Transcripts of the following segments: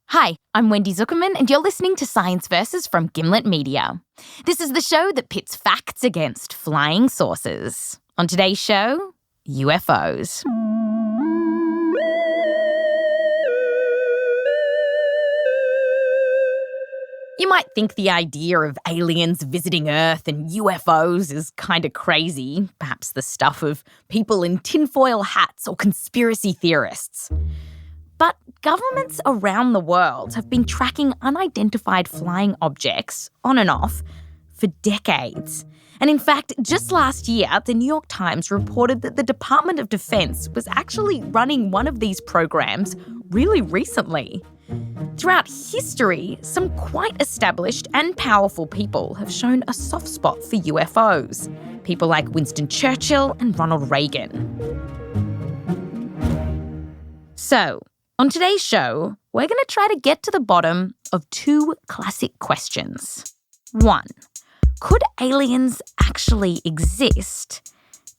Hi, I'm Wendy Zuckerman, and you're listening to Science Versus from Gimlet Media. This is the show that pits facts against flying saucers. On today's show, UFOs. You might think the idea of aliens visiting Earth and UFOs is kind of crazy, perhaps the stuff of people in tinfoil hats or conspiracy theorists. But governments around the world have been tracking unidentified flying objects on and off for decades. And in fact, just last year, the New York Times reported that the Department of Defense was actually running one of these programs really recently. Throughout history, some quite established and powerful people have shown a soft spot for UFOs. People like Winston Churchill and Ronald Reagan. So, on today's show, we're going to try to get to the bottom of two classic questions. 1, could aliens actually exist?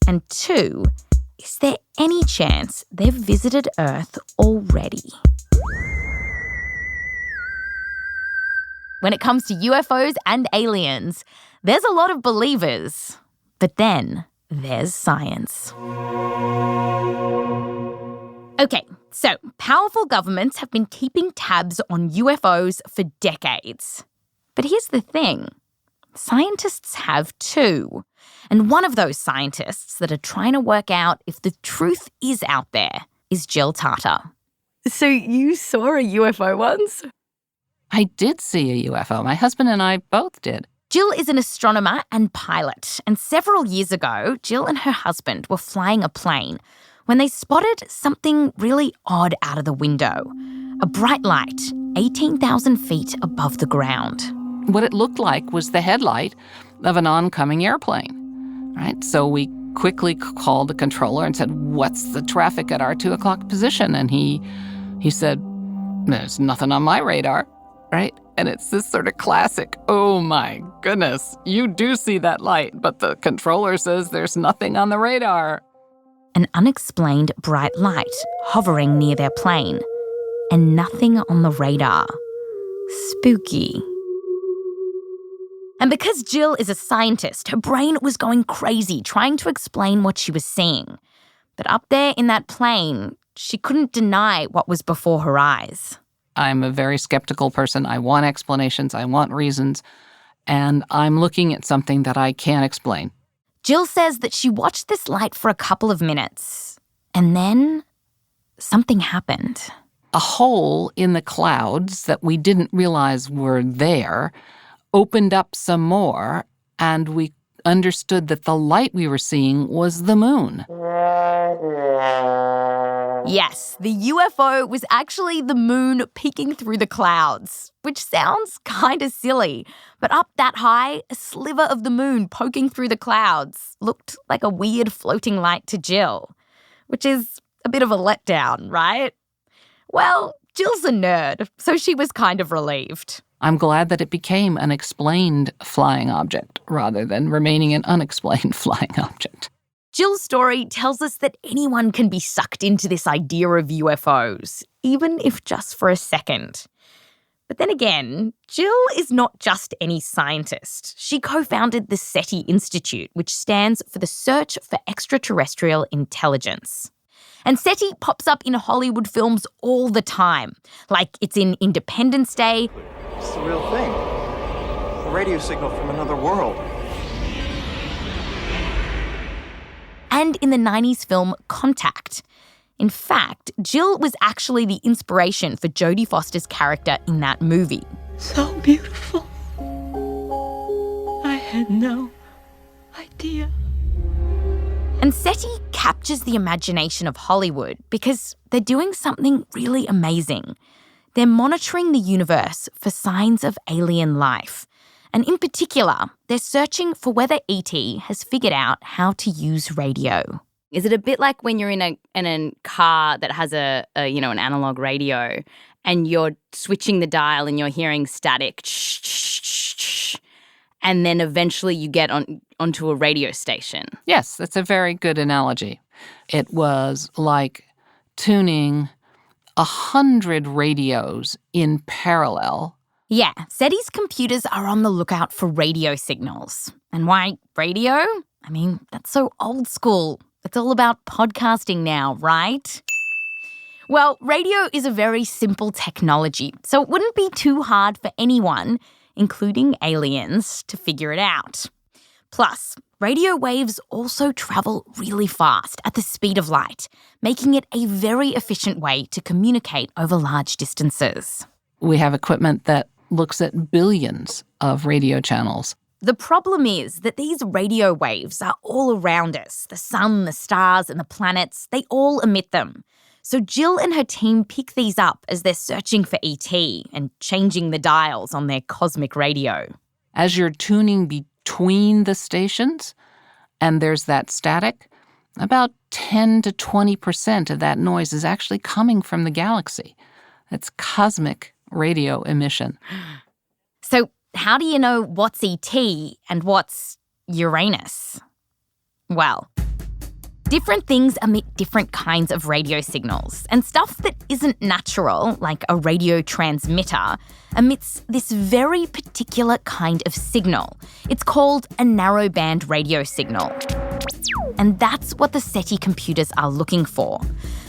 And 2, is there any chance they've visited Earth already? When it comes to UFOs and aliens, there's a lot of believers, but then there's science. Okay, so powerful governments have been keeping tabs on UFOs for decades. But here's the thing, scientists have too. And one of those scientists that are trying to work out if the truth is out there is Jill Tarter. So you saw a UFO once? I did see a UFO. My husband and I both did. Jill is an astronomer and pilot, and several years ago, Jill and her husband were flying a plane when they spotted something really odd out of the window. A bright light, 18,000 feet above the ground. What it looked like was the headlight of an oncoming airplane, right? So we quickly called the controller and said, "What's the traffic at our 2 o'clock position?" And he said, "There's nothing on my radar." Right? And it's this sort of classic, oh my goodness, you do see that light, but the controller says there's nothing on the radar. An unexplained bright light hovering near their plane, and nothing on the radar. Spooky. And because Jill is a scientist, her brain was going crazy trying to explain what she was seeing. But up there in that plane, she couldn't deny what was before her eyes. I'm a very skeptical person. I want explanations. I want reasons. And I'm looking at something that I can't explain. Jill says that she watched this light for a couple of minutes. And then something happened. A hole in the clouds that we didn't realize were there opened up some more, and we understood that the light we were seeing was the moon. Yes, the UFO was actually the moon peeking through the clouds, which sounds kind of silly. But up that high, a sliver of the moon poking through the clouds looked like a weird floating light to Jill, which is a bit of a letdown, right? Well, Jill's a nerd, so she was kind of relieved. I'm glad that it became an explained flying object rather than remaining an unexplained flying object. Jill's story tells us that anyone can be sucked into this idea of UFOs, even if just for a second. But then again, Jill is not just any scientist. She co-founded the SETI Institute, which stands for the Search for Extraterrestrial Intelligence. And SETI pops up in Hollywood films all the time, like it's in Independence Day. It's the real thing. A radio signal from another world. And in the 90s film Contact. In fact, Jill was actually the inspiration for Jodie Foster's character in that movie. So beautiful. I had no idea. And SETI captures the imagination of Hollywood because they're doing something really amazing. They're monitoring the universe for signs of alien life. And in particular, they're searching for whether ET has figured out how to use radio. Is it a bit like when you're in a car that has an analog radio and you're switching the dial and you're hearing static, and then eventually you get onto a radio station? Yes, that's a very good analogy. It was like tuning 100 radios in parallel. Yeah, SETI's computers are on the lookout for radio signals. And why radio? I mean, that's so old school. It's all about podcasting now, right? Well, radio is a very simple technology, so it wouldn't be too hard for anyone, including aliens, to figure it out. Plus, radio waves also travel really fast at the speed of light, making it a very efficient way to communicate over large distances. We have equipment that looks at billions of radio channels. The problem is that these radio waves are all around us. The sun, the stars, and the planets, they all emit them. So Jill and her team pick these up as they're searching for ET and changing the dials on their cosmic radio. As you're tuning between the stations, and there's that static, about 10 to 20% of that noise is actually coming from the galaxy. That's cosmic radio emission. So how do you know what's ET and what's Uranus? Well, different things emit different kinds of radio signals, and stuff that isn't natural, like a radio transmitter, emits this very particular kind of signal. It's called a narrowband radio signal. And that's what the SETI computers are looking for,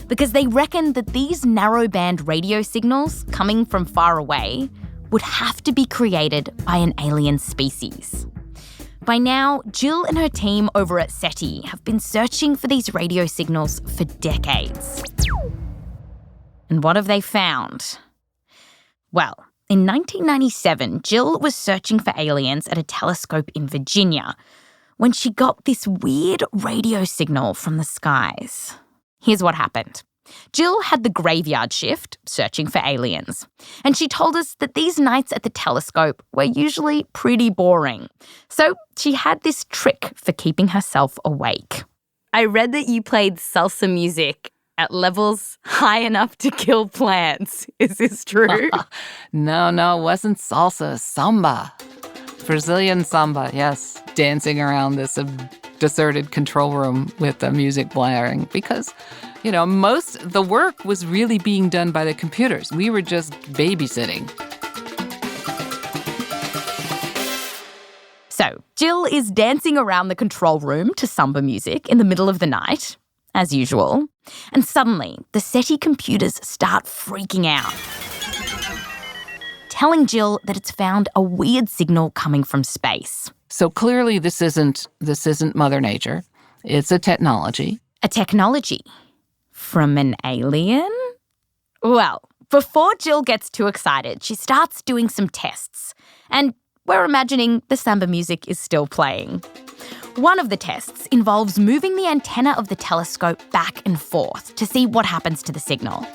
because they reckon that these narrowband radio signals coming from far away would have to be created by an alien species. By now, Jill and her team over at SETI have been searching for these radio signals for decades. And what have they found? Well, in 1997, Jill was searching for aliens at a telescope in Virginia when she got this weird radio signal from the skies. Here's what happened. Jill had the graveyard shift, searching for aliens, and she told us that these nights at the telescope were usually pretty boring. So she had this trick for keeping herself awake. I read that you played salsa music at levels high enough to kill plants. Is this true? No, it wasn't salsa, samba. Brazilian samba, yes. Dancing around this deserted control room with the music blaring because, most the work was really being done by the computers. We were just babysitting. So Jill is dancing around the control room to samba music in the middle of the night, as usual, and suddenly the SETI computers start freaking out, telling Jill that it's found a weird signal coming from space. So clearly this isn't Mother Nature. It's a technology. A technology? From an alien? Well, before Jill gets too excited, she starts doing some tests. And we're imagining the samba music is still playing. One of the tests involves moving the antenna of the telescope back and forth to see what happens to the signal.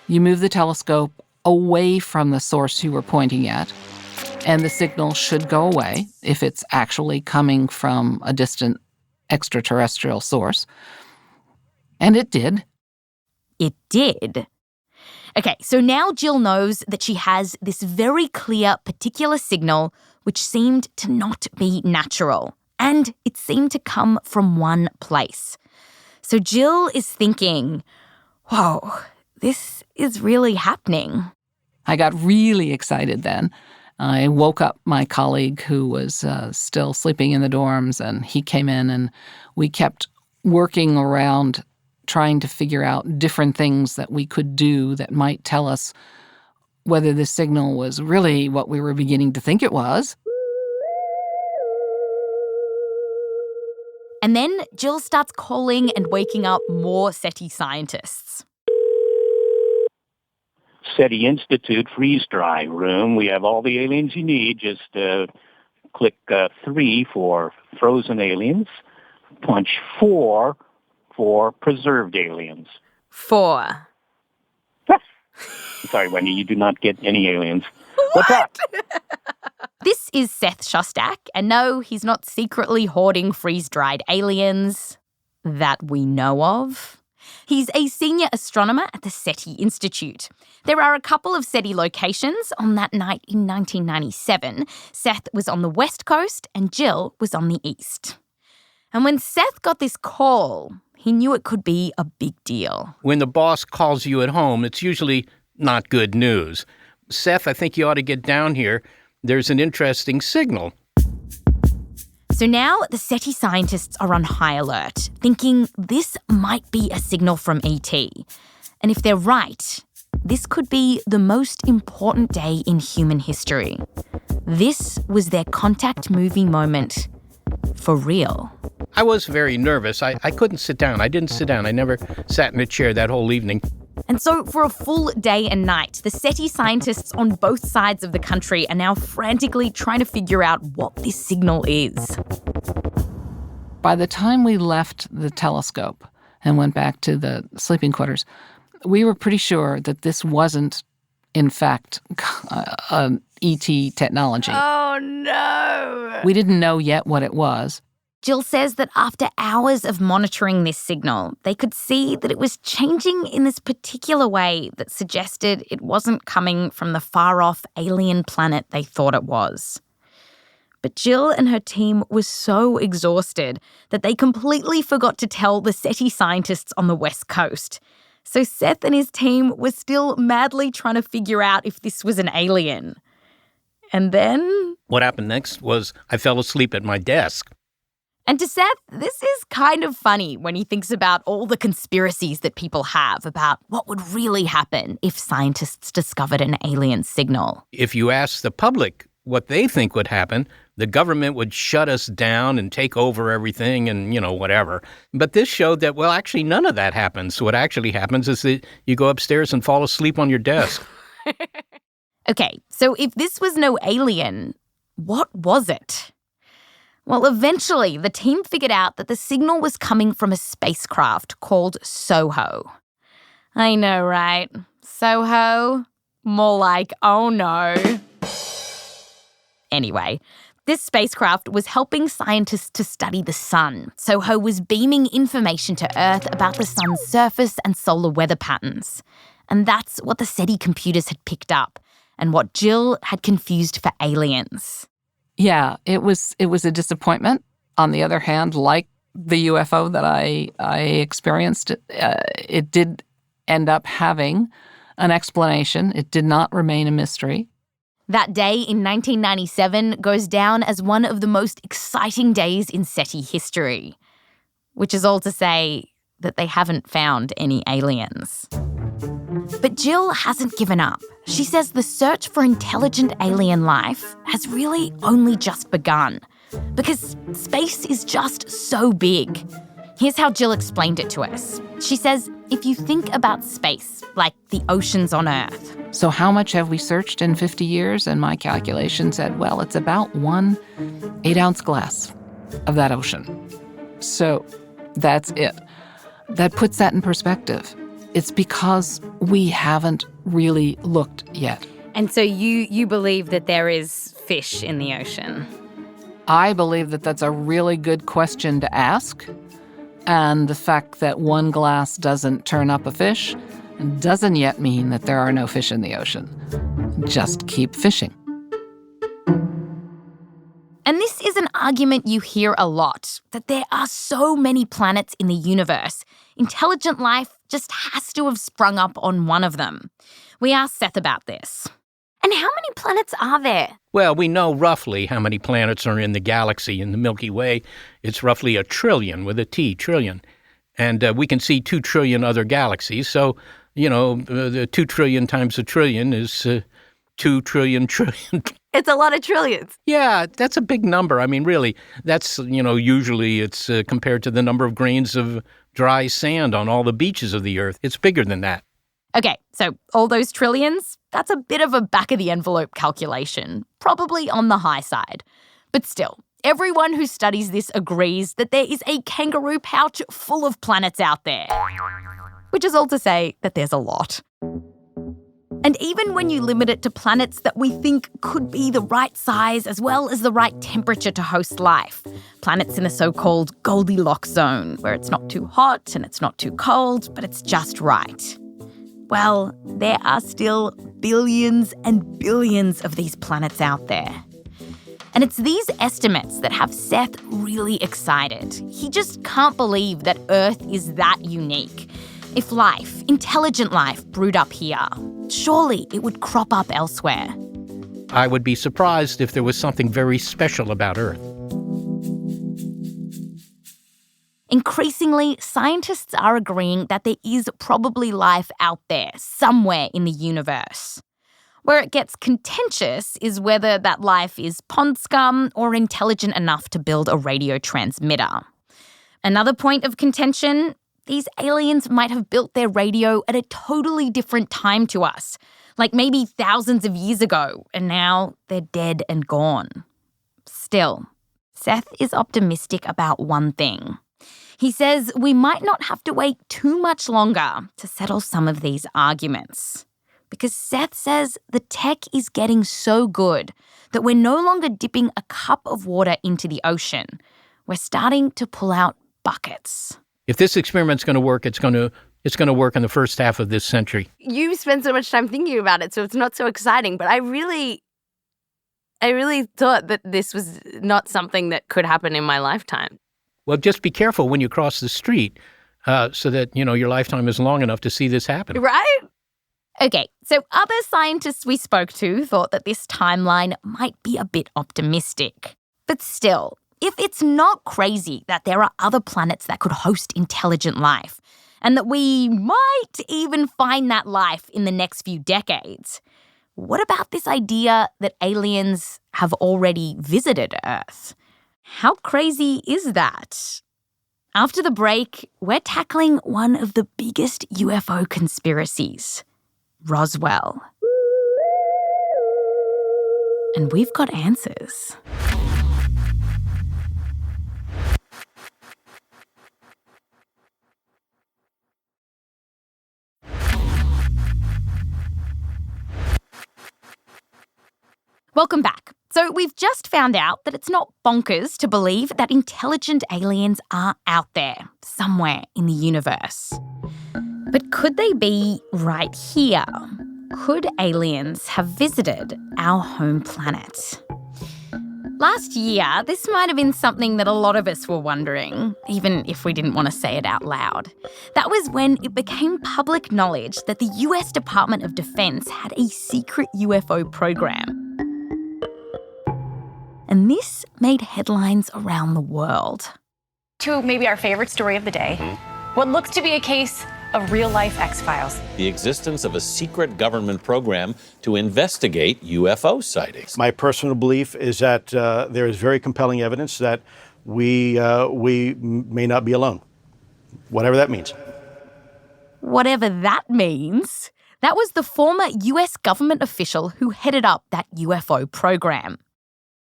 You move the telescope away from the source you were pointing at, and the signal should go away if it's actually coming from a distant extraterrestrial source. And it did. It did? Okay, so now Jill knows that she has this very clear particular signal which seemed to not be natural, and it seemed to come from one place. So Jill is thinking, whoa, this is really happening. I got really excited then. I woke up my colleague who was still sleeping in the dorms, and he came in, and we kept working around trying to figure out different things that we could do that might tell us whether the signal was really what we were beginning to think it was. And then Jill starts calling and waking up more SETI scientists. SETI Institute freeze-dry room. We have all the aliens you need. Just click 3 for frozen aliens. Punch 4 for preserved aliens. 4. Sorry, Wendy, you do not get any aliens. What's up? This is Seth Shostak, and no, he's not secretly hoarding freeze-dried aliens that we know of. He's a senior astronomer at the SETI Institute. There are a couple of SETI locations. On that night in 1997, Seth was on the West Coast and Jill was on the East. And when Seth got this call, he knew it could be a big deal. When the boss calls you at home, it's usually not good news. Seth, I think you ought to get down here. There's an interesting signal. So now the SETI scientists are on high alert, thinking this might be a signal from ET. And if they're right, this could be the most important day in human history. This was their contact movie moment for real. I was very nervous. I couldn't sit down. I didn't sit down. I never sat in a chair that whole evening. And so for a full day and night, the SETI scientists on both sides of the country are now frantically trying to figure out what this signal is. By the time we left the telescope and went back to the sleeping quarters, we were pretty sure that this wasn't, in fact, an ET technology. Oh, no. We didn't know yet what it was. Jill says that after hours of monitoring this signal, they could see that it was changing in this particular way that suggested it wasn't coming from the far-off alien planet they thought it was. But Jill and her team were so exhausted that they completely forgot to tell the SETI scientists on the West Coast. So Seth and his team were still madly trying to figure out if this was an alien. And then... What happened next was I fell asleep at my desk. And to Seth, this is kind of funny when he thinks about all the conspiracies that people have about what would really happen if scientists discovered an alien signal. If you ask the public what they think would happen, the government would shut us down and take over everything and, whatever. But this showed that, well, actually none of that happens. What actually happens is that you go upstairs and fall asleep on your desk. Okay, so if this was no alien, what was it? Well, eventually, the team figured out that the signal was coming from a spacecraft called SOHO. I know, right? SOHO? More like, oh no. Anyway, this spacecraft was helping scientists to study the sun. SOHO was beaming information to Earth about the sun's surface and solar weather patterns. And that's what the SETI computers had picked up, and what Jill had confused for aliens. Yeah, it was a disappointment. On the other hand, like the UFO that I experienced, it did end up having an explanation. It did not remain a mystery. That day in 1997 goes down as one of the most exciting days in SETI history, which is all to say that they haven't found any aliens. But Jill hasn't given up. She says the search for intelligent alien life has really only just begun, because space is just so big. Here's how Jill explained it to us. She says, if you think about space, like the oceans on Earth. So how much have we searched in 50 years? And my calculation said, well, it's about 1 8-ounce glass of that ocean. So that's it. That puts that in perspective. It's because we haven't really looked yet. And so you believe that there is fish in the ocean? I believe that that's a really good question to ask. And the fact that one glass doesn't turn up a fish doesn't yet mean that there are no fish in the ocean. Just keep fishing. And this is an argument you hear a lot, that there are so many planets in the universe. Intelligent life just has to have sprung up on one of them. We asked Seth about this. And how many planets are there? Well, we know roughly how many planets are in the galaxy. In the Milky Way, it's roughly 1 trillion with a T, trillion. And we can see 2 trillion other galaxies. So, the 2 trillion times a trillion is 2 trillion trillion. It's a lot of trillions. Yeah, that's a big number. I mean, really, that's, usually it's compared to the number of grains of dry sand on all the beaches of the Earth. It's bigger than that. Okay, so all those trillions, that's a bit of a back-of-the-envelope calculation, probably on the high side. But still, everyone who studies this agrees that there is a kangaroo pouch full of planets out there. Which is all to say that there's a lot. And even when you limit it to planets that we think could be the right size as well as the right temperature to host life, planets in the so-called Goldilocks zone, where it's not too hot and it's not too cold, but it's just right. Well, there are still billions and billions of these planets out there. And it's these estimates that have Seth really excited. He just can't believe that Earth is that unique. If life, intelligent life, brewed up here, surely it would crop up elsewhere. I would be surprised if there was something very special about Earth. Increasingly, scientists are agreeing that there is probably life out there, somewhere in the universe. Where it gets contentious is whether that life is pond scum or intelligent enough to build a radio transmitter. Another point of contention, these aliens might have built their radio at a totally different time to us, like maybe thousands of years ago, and now they're dead and gone. Still, Seth is optimistic about one thing. He says we might not have to wait too much longer to settle some of these arguments. Because Seth says the tech is getting so good that we're no longer dipping a cup of water into the ocean. We're starting to pull out buckets. If this experiment's going to work, it's going to work in the first half of this century. You spend so much time thinking about it, so it's not so exciting. But I really thought that this was not something that could happen in my lifetime. Well, just be careful when you cross the street so that, your lifetime is long enough to see this happen. Right? Okay, so other scientists we spoke to thought that this timeline might be a bit optimistic. But still, if it's not crazy that there are other planets that could host intelligent life, and that we might even find that life in the next few decades, what about this idea that aliens have already visited Earth? How crazy is that? After the break, we're tackling one of the biggest UFO conspiracies, Roswell. And we've got answers. Welcome back. So we've just found out that it's not bonkers to believe that intelligent aliens are out there, somewhere in the universe. But could they be right here? Could aliens have visited our home planet? Last year, this might have been something that a lot of us were wondering, even if we didn't want to say it out loud. That was when it became public knowledge that the US Department of Defense had a secret UFO program. And this made headlines around the world. To maybe our favorite story of the day, what looks to be a case of real-life X-Files. The existence of a secret government program to investigate UFO sightings. My personal belief is that there is very compelling evidence that we may not be alone, whatever that means. Whatever that means, that was the former US government official who headed up that UFO program.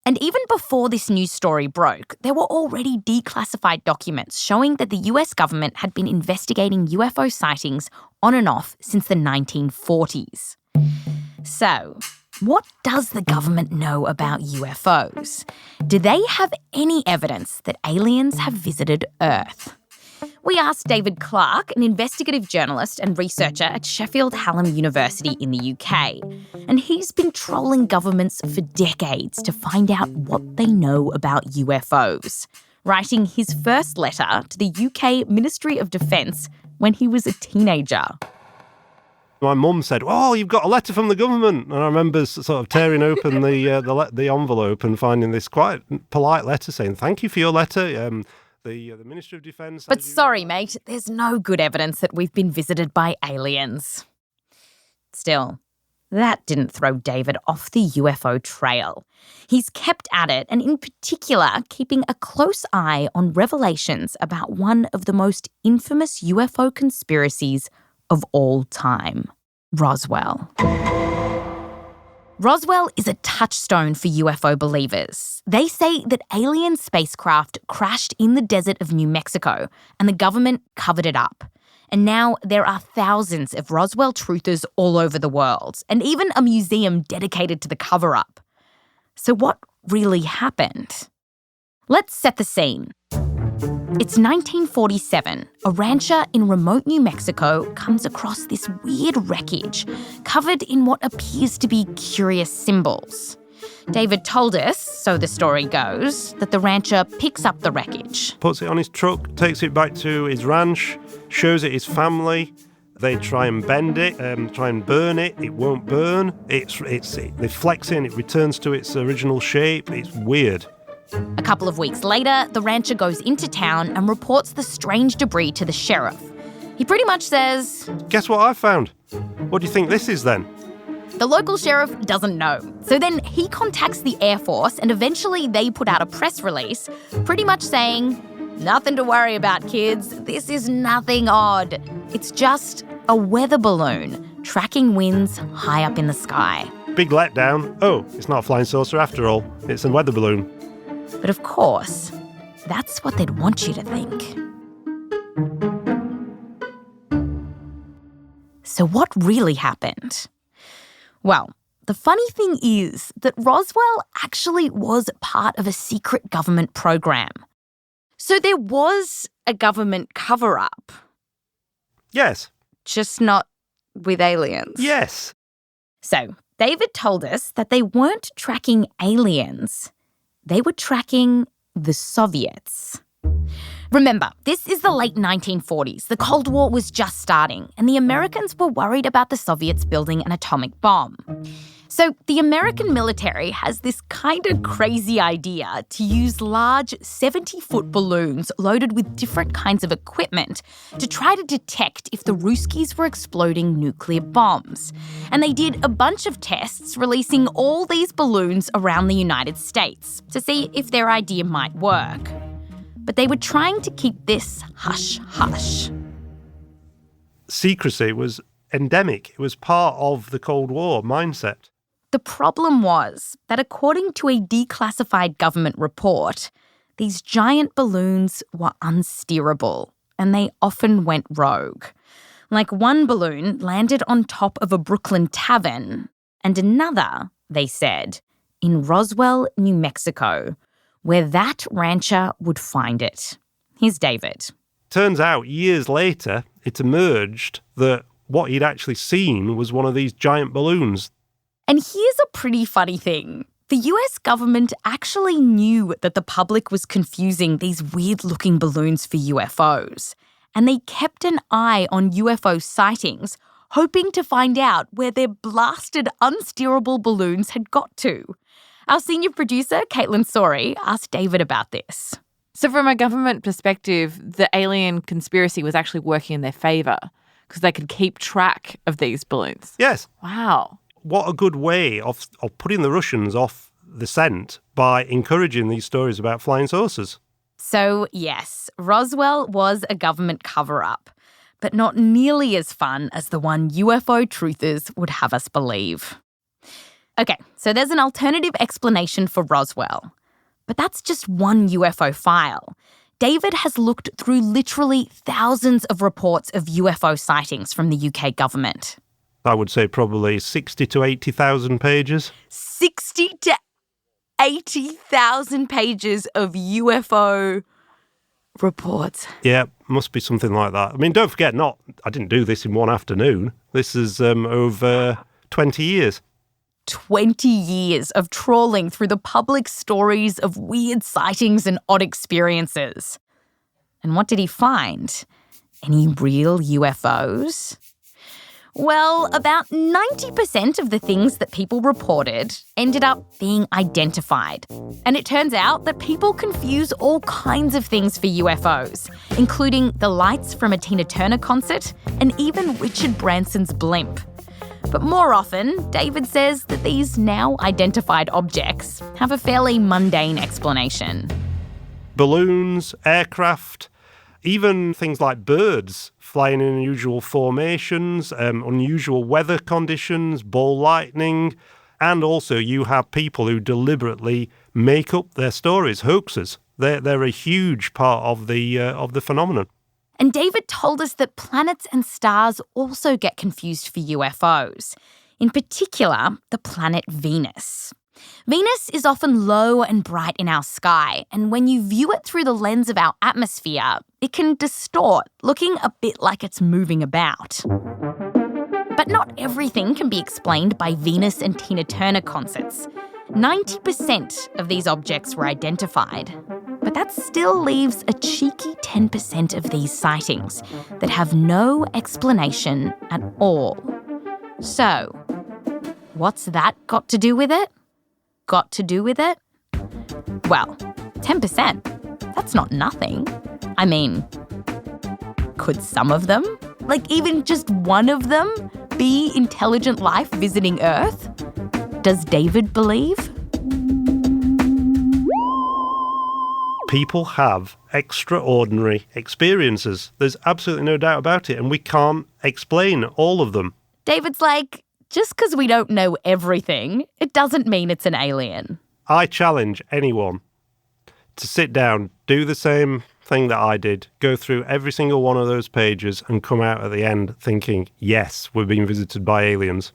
And even before this news story broke, there were already declassified documents showing that the US government had been investigating UFO sightings on and off since the 1940s. So, what does the government know about UFOs? Do they have any evidence that aliens have visited Earth? We asked David Clarke, an investigative journalist and researcher at Sheffield Hallam University in the UK. And he's been trolling governments for decades to find out what they know about UFOs, writing his first letter to the UK Ministry of Defence when he was a teenager. My mum said, "Oh, you've got a letter from the government," and I remember sort of tearing open the envelope and finding this quite polite letter saying, "Thank you for your letter. The Ministry of Defence..." But sorry, mate, there's no good evidence that we've been visited by aliens. Still, that didn't throw David off the UFO trail. He's kept at it, and in particular, keeping a close eye on revelations about one of the most infamous UFO conspiracies of all time, Roswell. Roswell is a touchstone for UFO believers. They say that alien spacecraft crashed in the desert of New Mexico and the government covered it up. And now there are thousands of Roswell truthers all over the world, and even a museum dedicated to the cover-up. So what really happened? Let's set the scene. It's 1947. A rancher in remote New Mexico comes across this weird wreckage covered in what appears to be curious symbols. David told us, so the story goes, that the rancher picks up the wreckage. Puts it on his truck, takes it back to his ranch, shows it his family. They try and bend it, try and burn it. It won't burn. They flex it and it returns to its original shape. It's weird. A couple of weeks later, the rancher goes into town and reports the strange debris to the sheriff. He pretty much says, "Guess what I found? What do you think this is then?" The local sheriff doesn't know. So then he contacts the Air Force and eventually they put out a press release pretty much saying, "Nothing to worry about, kids. This is nothing odd. It's just a weather balloon tracking winds high up in the sky." Big letdown. Oh, it's not a flying saucer after all. It's a weather balloon. But of course, that's what they'd want you to think. So what really happened? Well, the funny thing is that Roswell actually was part of a secret government program. So there was a government cover-up. Yes. Just not with aliens. Yes. So David told us that they weren't tracking aliens. They were tracking the Soviets. Remember, this is the late 1940s. The Cold War was just starting, and the Americans were worried about the Soviets building an atomic bomb. So the American military has this kind of crazy idea to use large 70-foot balloons loaded with different kinds of equipment to try to detect if the Ruskies were exploding nuclear bombs. And they did a bunch of tests releasing all these balloons around the United States to see if their idea might work. But they were trying to keep this hush-hush. Secrecy was endemic. It was part of the Cold War mindset. The problem was that according to a declassified government report, these giant balloons were unsteerable and they often went rogue. Like one balloon landed on top of a Brooklyn tavern and another, they said, in Roswell, New Mexico, where that rancher would find it. Here's David. Turns out years later, it emerged that what he'd actually seen was one of these giant balloons. And here's a pretty funny thing. The US government actually knew that the public was confusing these weird-looking balloons for UFOs. And they kept an eye on UFO sightings, hoping to find out where their blasted, unsteerable balloons had got to. Our senior producer, Caitlin Sori, asked David about this. So from a government perspective, the alien conspiracy was actually working in their favour because they could keep track of these balloons. Yes. Wow. What a good way of putting the Russians off the scent by encouraging these stories about flying saucers. So, yes, Roswell was a government cover-up, but not nearly as fun as the one UFO truthers would have us believe. Okay, so there's an alternative explanation for Roswell, but that's just one UFO file. David has looked through literally thousands of reports of UFO sightings from the UK government. I would say probably 60 to 80,000 pages. 60 to 80,000 pages of UFO reports. Yeah, must be something like that. I mean, don't forget, I didn't do this in one afternoon. This is over 20 years. 20 years of trawling through the public stories of weird sightings and odd experiences. And what did he find? Any real UFOs? Well, about 90% of the things that people reported ended up being identified. And it turns out that people confuse all kinds of things for UFOs, including the lights from a Tina Turner concert and even Richard Branson's blimp. But more often, David says that these now identified objects have a fairly mundane explanation. Balloons, aircraft, even things like birds flying in unusual formations, unusual weather conditions, ball lightning, and also you have people who deliberately make up their stories, hoaxes. They're a huge part of the phenomenon. And David told us that planets and stars also get confused for UFOs, in particular the planet Venus. Venus is often low and bright in our sky, and when you view it through the lens of our atmosphere, it can distort, looking a bit like it's moving about. But not everything can be explained by Venus and Tina Turner concerts. 90% of these objects were identified, but that still leaves a cheeky 10% of these sightings that have no explanation at all. So, what's that got to do with it? Got to do with it? Well, 10%, that's not nothing. I mean, could some of them, like even just one of them, be intelligent life visiting Earth? Does David believe? People have extraordinary experiences. There's absolutely no doubt about it, and we can't explain all of them. David's like, just because we don't know everything, it doesn't mean it's an alien. I challenge anyone to sit down, do the same thing that I did, go through every single one of those pages and come out at the end thinking, yes, we're being visited by aliens.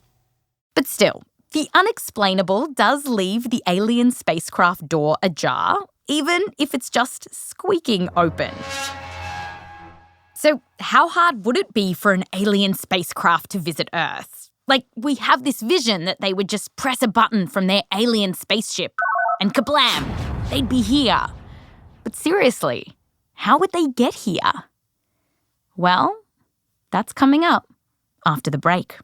But still, the unexplainable does leave the alien spacecraft door ajar, even if it's just squeaking open. So how hard would it be for an alien spacecraft to visit Earth? Like, we have this vision that they would just press a button from their alien spaceship and kablam, they'd be here. But seriously, how would they get here? Well, that's coming up after the break.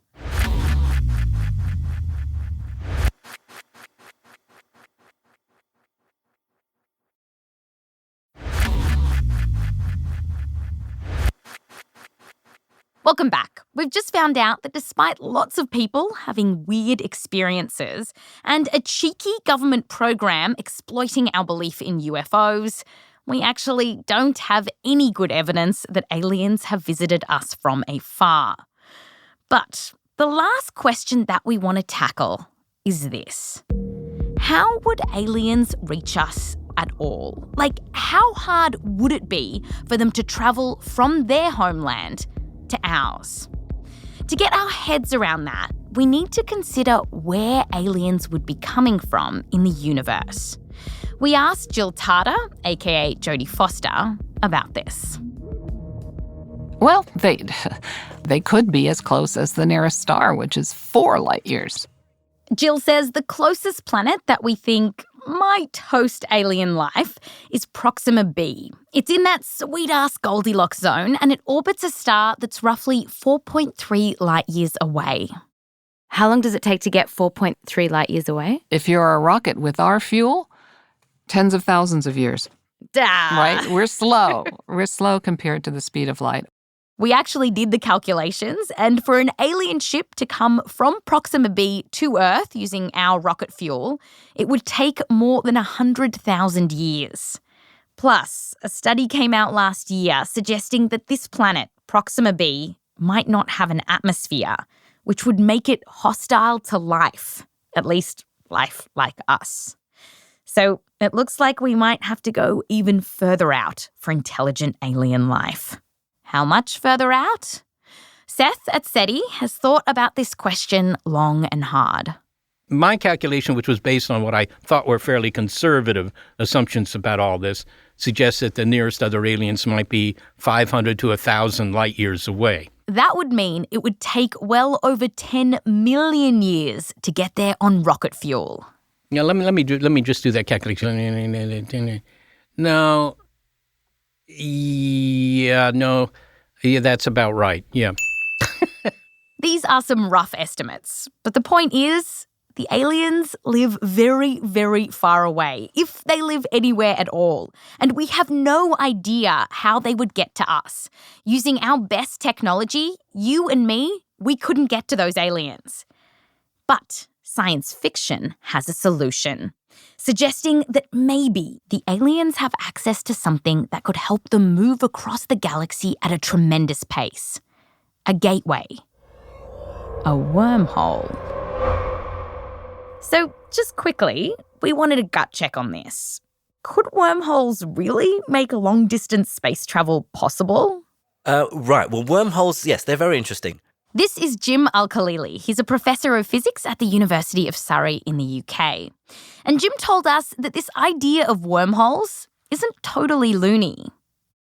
Welcome back. We've just found out that despite lots of people having weird experiences and a cheeky government program exploiting our belief in UFOs, we actually don't have any good evidence that aliens have visited us from afar. But the last question that we want to tackle is this. How would aliens reach us at all? Like, how hard would it be for them to travel from their homeland to ours? To get our heads around that, we need to consider where aliens would be coming from in the universe. We asked Jill Tarter, aka Jodie Foster, about this. Well, they could be as close as the nearest star, which is 4 light years. Jill says the closest planet that we think might host alien life is Proxima b. It's in that sweet-ass Goldilocks zone, and it orbits a star that's roughly 4.3 light-years away. How long does it take to get 4.3 light years away? If you're a rocket with our fuel, tens of thousands of years. Duh. Right? We're slow. We're slow compared to the speed of light. We actually did the calculations, and for an alien ship to come from Proxima b to Earth using our rocket fuel, it would take more than 100,000 years. Plus, a study came out last year suggesting that this planet, Proxima b, might not have an atmosphere, which would make it hostile to life, at least life like us. So it looks like we might have to go even further out for intelligent alien life. How much further out? Seth at SETI has thought about this question long and hard. My calculation, which was based on what I thought were fairly conservative assumptions about all this, suggests that the nearest other aliens might be 500 to 1,000 light years away. That would mean it would take well over 10 million years to get there on rocket fuel. Yeah, let me just do that calculation. No. Yeah, that's about right. Yeah. These are some rough estimates, but the point is, the aliens live very, very far away, if they live anywhere at all, and we have no idea how they would get to us. Using our best technology, you and me, we couldn't get to those aliens. But science fiction has a solution, suggesting that maybe the aliens have access to something that could help them move across the galaxy at a tremendous pace. A gateway. A wormhole. So, just quickly, we wanted a gut check on this. Could wormholes really make long-distance space travel possible? Right, well, wormholes, yes, they're very interesting. This is Jim Al-Khalili. He's a professor of physics at the University of Surrey in the UK. And Jim told us that this idea of wormholes isn't totally loony.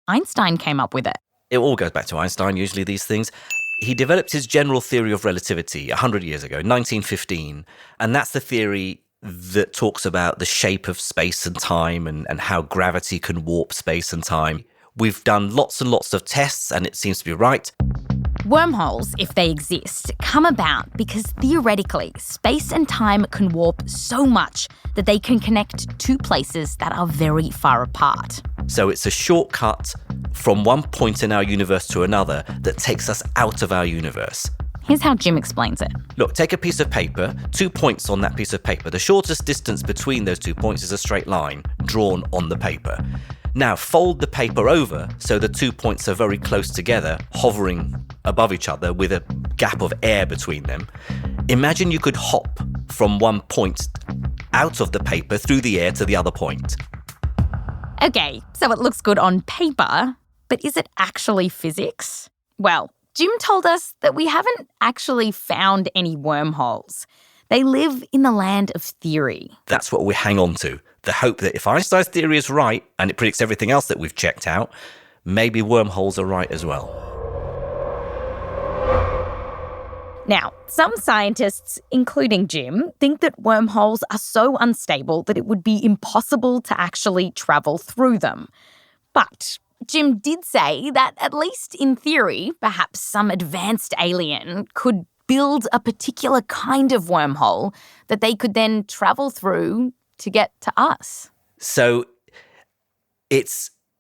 Einstein came up with it. It all goes back to Einstein, usually, these things. He developed his general theory of relativity 100 years ago, 1915, and that's the theory that talks about the shape of space and time and how gravity can warp space and time. We've done lots and lots of tests, and it seems to be right. Wormholes, if they exist, come about because theoretically, space and time can warp so much that they can connect two places that are very far apart. So it's a shortcut from one point in our universe to another that takes us out of our universe. Here's how Jim explains it. Look, take a piece of paper, 2 points on that piece of paper. The shortest distance between those 2 points is a straight line drawn on the paper. Now fold the paper over so the 2 points are very close together, hovering above each other with a gap of air between them. Imagine you could hop from one point out of the paper through the air to the other point. Okay, so it looks good on paper, but is it actually physics? Well, Jim told us that we haven't actually found any wormholes. They live in the land of theory. That's what we hang on to. The hope that if Einstein's theory is right and it predicts everything else that we've checked out, maybe wormholes are right as well. Now, some scientists, including Jim, think that wormholes are so unstable that it would be impossible to actually travel through them. But Jim did say that, at least in theory, perhaps some advanced alien could build a particular kind of wormhole that they could then travel through to get to us. So it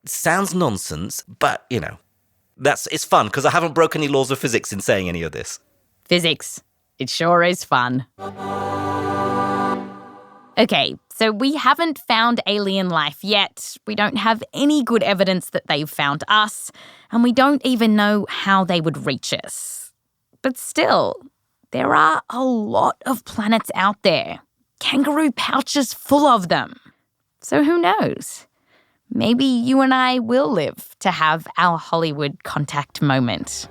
sounds nonsense, but, it's fun because I haven't broken any laws of physics in saying any of this. Physics. It sure is fun. Okay, so we haven't found alien life yet. We don't have any good evidence that they've found us, and we don't even know how they would reach us. But still, there are a lot of planets out there. Kangaroo pouches full of them. So who knows? Maybe you and I will live to have our Hollywood contact moment.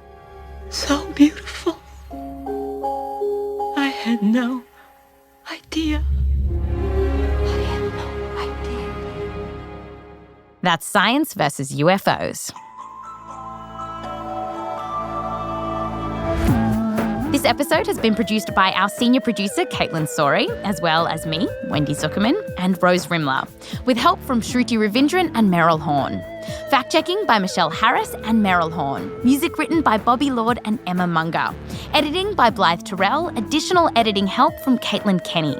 So beautiful. I had no idea. That's Science versus UFOs. This episode has been produced by our senior producer, Caitlin Sori, as well as me, Wendy Zuckerman, and Rose Rimler, with help from Shruti Ravindran and Meryl Horn. Fact-checking by Michelle Harris and Meryl Horn. Music written by Bobby Lord and Emma Munger. Editing by Blythe Terrell. Additional editing help from Caitlin Kenny.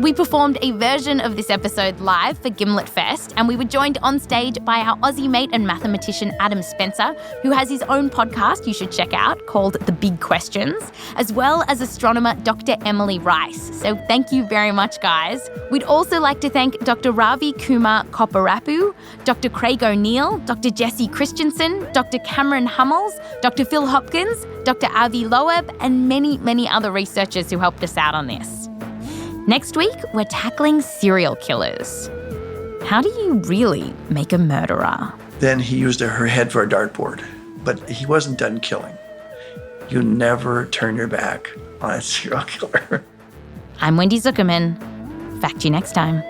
We performed a version of this episode live for Gimlet Fest, and we were joined on stage by our Aussie mate and mathematician Adam Spencer, who has his own podcast you should check out called The Big Questions, as well as astronomer Dr. Emily Rice. So thank you very much, guys. We'd also like to thank Dr. Ravi Kumar Koparapu, Dr. Craig O'Neill, Dr. Jesse Christensen, Dr. Cameron Hummels, Dr. Phil Hopkins, Dr. Avi Loeb, and many, many other researchers who helped us out on this. Next week, we're tackling serial killers. How do you really make a murderer? Then he used her head for a dartboard, but he wasn't done killing. You never turn your back on a serial killer. I'm Wendy Zuckerman. Fact you next time.